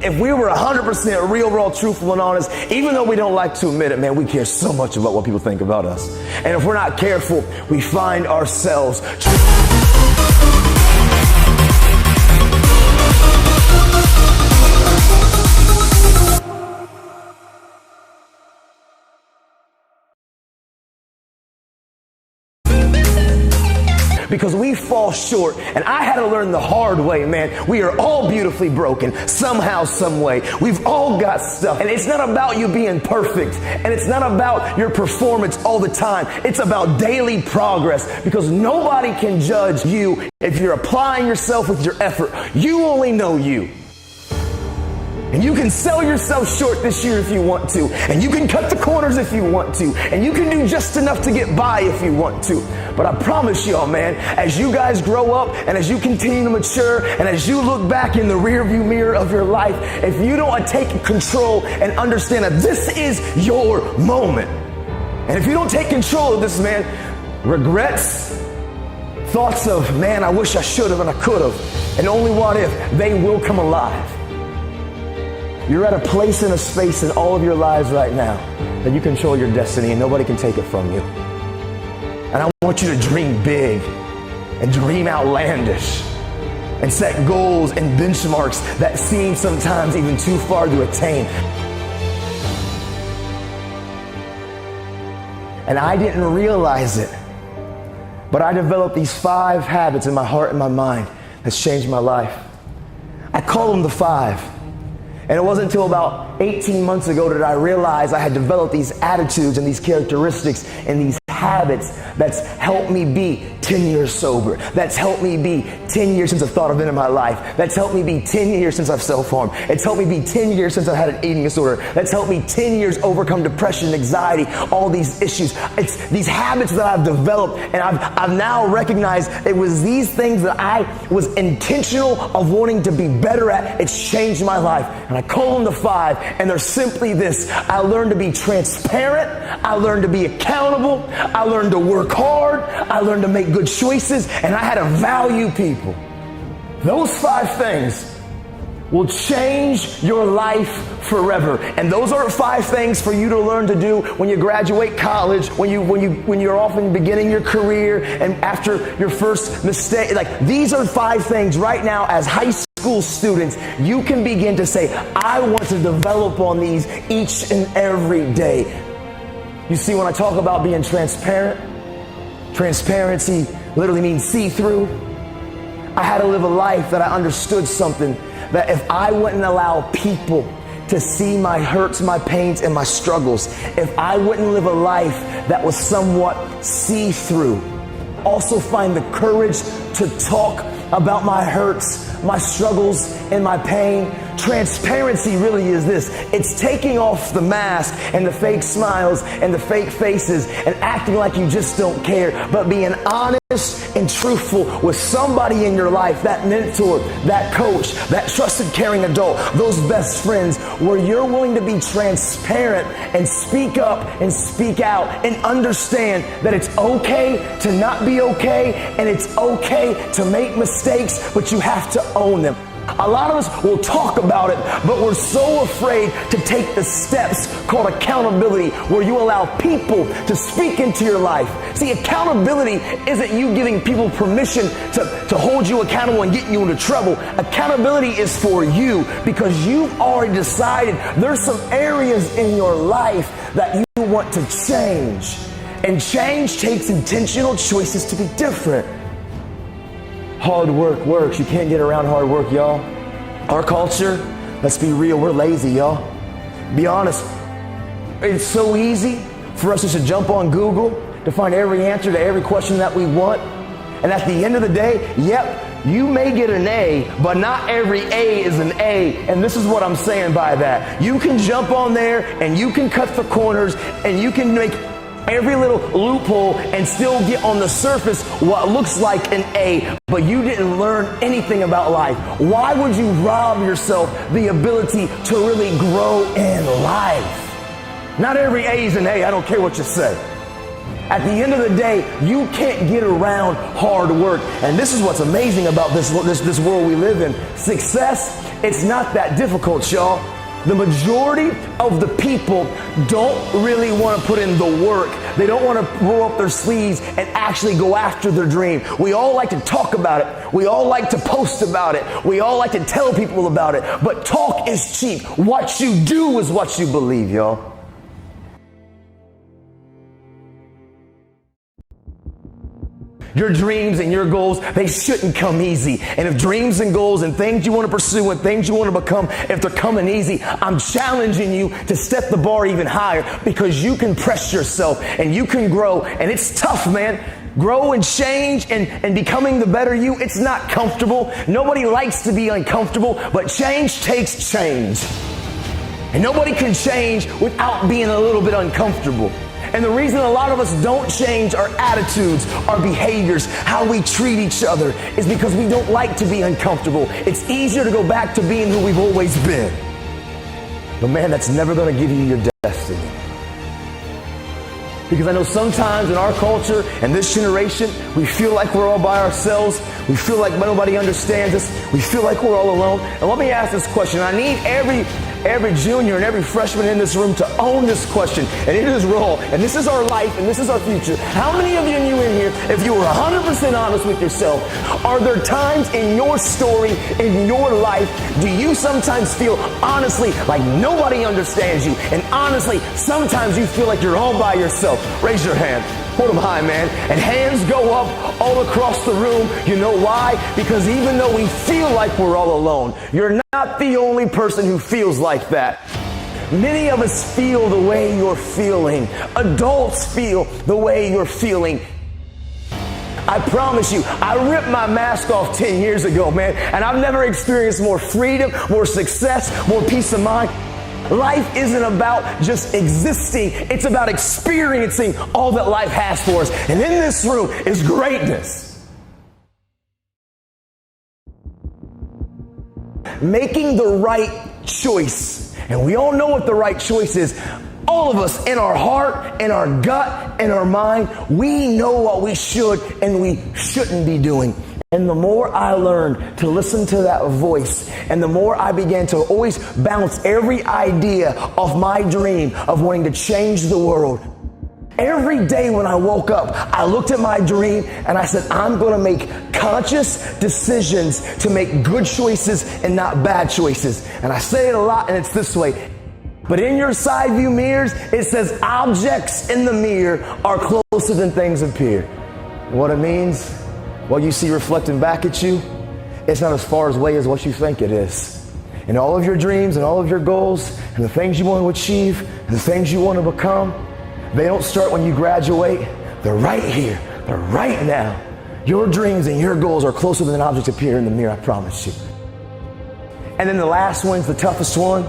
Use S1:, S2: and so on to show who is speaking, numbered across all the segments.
S1: if we were 100% real, raw, truthful, and honest, even though we don't like to admit it, man, we care so much about what people think about us. And if we're not careful, we find ourselves because we fall short. And I had to learn the hard way, man. We are all beautifully broken somehow, some way. We've all got stuff. And it's not about you being perfect. And it's not about your performance all the time. It's about daily progress, because nobody can judge you if you're applying yourself with your effort. You only know you. And you can sell yourself short this year if you want to. And you can cut the corners if you want to. And you can do just enough to get by if you want to. But I promise y'all, man, as you guys grow up and as you continue to mature and as you look back in the rearview mirror of your life, if you don't take control and understand that this is your moment, and if you don't take control of this, man, regrets, thoughts of, man, I wish I should have and I could have, and only what if, they will come alive. You're at a place and a space in all of your lives right now that you control your destiny and nobody can take it from you. And I want you to dream big and dream outlandish and set goals and benchmarks that seem sometimes even too far to attain. And I didn't realize it, but I developed these 5 habits in my heart and my mind that's changed my life. I call them the 5. And it wasn't until about 18 months ago that I realized I had developed these attitudes and these characteristics and these habits that's helped me be 10 years sober. That's helped me be 10 years since I've thought of it in my life. That's helped me be 10 years since I've self-harmed. It's helped me be 10 years since I've had an eating disorder. That's helped me 10 years overcome depression, anxiety, all these issues. It's these habits that I've developed, and I've now recognized it was these things that I was intentional of wanting to be better at. It's changed my life. And I call them the 5, and they're simply this. I learned to be transparent. I learned to be accountable. I learned to work hard. I learned to make good choices, and I had to value people. Those 5 things will change your life forever. And those aren't 5 things for you to learn to do when you graduate college, when you're often beginning your career, and after your first mistake. Like, these are 5 things right now as high school students you can begin to say, I want to develop on these each and every day. You see, when I talk about being transparent, transparency literally means see-through. I had to live a life that I understood something, that if I wouldn't allow people to see my hurts, my pains, and my struggles, if I wouldn't live a life that was somewhat see-through, also find the courage to talk about my hurts, my struggles, and my pain. Transparency really is this. It's taking off the mask and the fake smiles and the fake faces and acting like you just don't care, but being honest and truthful with somebody in your life, that mentor, that coach, that trusted, caring adult, those best friends, where you're willing to be transparent and speak up and speak out and understand that it's okay to not be okay, and it's okay to make mistakes, but you have to own them. A lot of us will talk about it, but we're so afraid to take the steps called accountability, where you allow people to speak into your life. See, accountability isn't you giving people permission to hold you accountable and get you into trouble. Accountability is for you, because you've already decided there's some areas in your life that you want to change. And change takes intentional choices to be different. Hard work works. You can't get around hard work, y'all. Our culture, let's be real, we're lazy, y'all. Be honest. It's so easy for us just to jump on Google to find every answer to every question that we want. And at the end of the day, yep, you may get an A, but not every A is an A. And this is what I'm saying by that. You can jump on there and you can cut the corners and you can make every little loophole and still get on the surface what looks like an A, but you didn't learn anything about life. Why would you rob yourself the ability to really grow in life? Not every A is an A, I don't care what you say. At the end of the day, you can't get around hard work. And this is what's amazing about this world we live in. Success, it's not that difficult, y'all. The majority of the people don't really want to put in the work. They don't want to roll up their sleeves and actually go after their dream. We all like to talk about it. We all like to post about it. We all like to tell people about it. But talk is cheap. What you do is what you believe, y'all. Your dreams and your goals, they shouldn't come easy. And if dreams and goals and things you want to pursue and things you want to become, if they're coming easy, I'm challenging you to set the bar even higher, because you can press yourself and you can grow. And it's tough, man. Grow and change and becoming the better you, it's not comfortable. Nobody likes to be uncomfortable, but change takes change. And nobody can change without being a little bit uncomfortable. And the reason a lot of us don't change our attitudes, our behaviors, how we treat each other, is because we don't like to be uncomfortable. It's easier to go back to being who we've always been. But man, that's never going to give you your destiny. Because I know sometimes in our culture and this generation, we feel like we're all by ourselves. We feel like nobody understands us. We feel like we're all alone. And let me ask this question. I need every junior and every freshman in this room to own this question. And it is raw. And this is our life and this is our future. How many of you in here, if you were 100% honest with yourself, are there times in your story, in your life, do you sometimes feel honestly like nobody understands you? And honestly, sometimes you feel like you're all by yourself. Raise your hand. Hold them high, man. And hands go up all across the room. You know why? Because even though we feel like we're all alone, you're not the only person who feels like that. Many of us feel the way you're feeling. Adults feel the way you're feeling. I promise you, I ripped my mask off 10 years ago, man, and I've never experienced more freedom, more success, more peace of mind. Life isn't about just existing. It's about experiencing all that life has for us. And in this room is greatness. Making the right choice. And we all know what the right choice is. All of us, in our heart, in our gut, in our mind, we know what we should and we shouldn't be doing. And the more I learned to listen to that voice, and the more I began to always bounce every idea of my dream of wanting to change the world, every day when I woke up, I looked at my dream and I said, I'm going to make conscious decisions to make good choices and not bad choices. And I say it a lot, and it's this way. But in your side view mirrors, it says objects in the mirror are closer than things appear. What it means? What you see reflecting back at you, it's not as far away as what you think it is. And all of your dreams and all of your goals and the things you want to achieve and the things you want to become, they don't start when you graduate. They're right here. They're right now. Your dreams and your goals are closer than objects appear in the mirror, I promise you. And then the last one's the toughest one.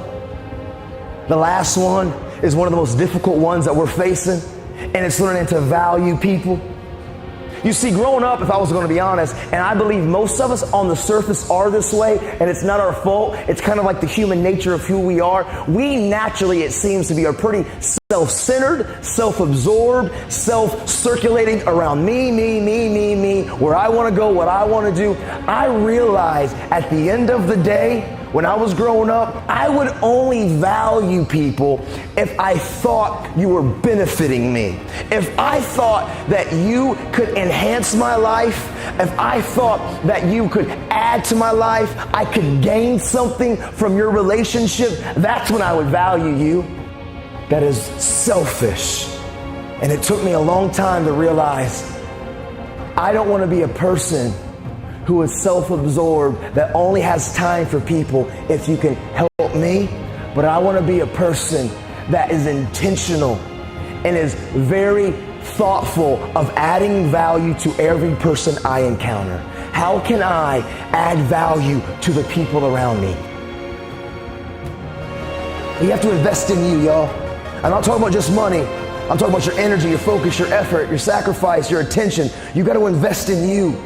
S1: The last one is one of the most difficult ones that we're facing, and it's learning to value people. You see, growing up, if I was going to be honest, and I believe most of us on the surface are this way, and it's not our fault. It's kind of like the human nature of who we are. We naturally, it seems to be, are pretty self-centered, self-absorbed, self-circulating around me, where I want to go, what I want to do. I realized at the end of the day, when I was growing up, I would only value people if I thought you were benefiting me. If I thought that you could enhance my life, if I thought that you could add to my life, I could gain something from your relationship, that's when I would value you. That is selfish. And it took me a long time to realize I don't want to be a person who is self-absorbed, that only has time for people if you can help me. But I want to be a person that is intentional and is very thoughtful of adding value to every person I encounter. How can I add value to the people around me? You have to invest in you, y'all. I'm not talking about just money. I'm talking about your energy, your focus, your effort, your sacrifice, your attention. You got to invest in you.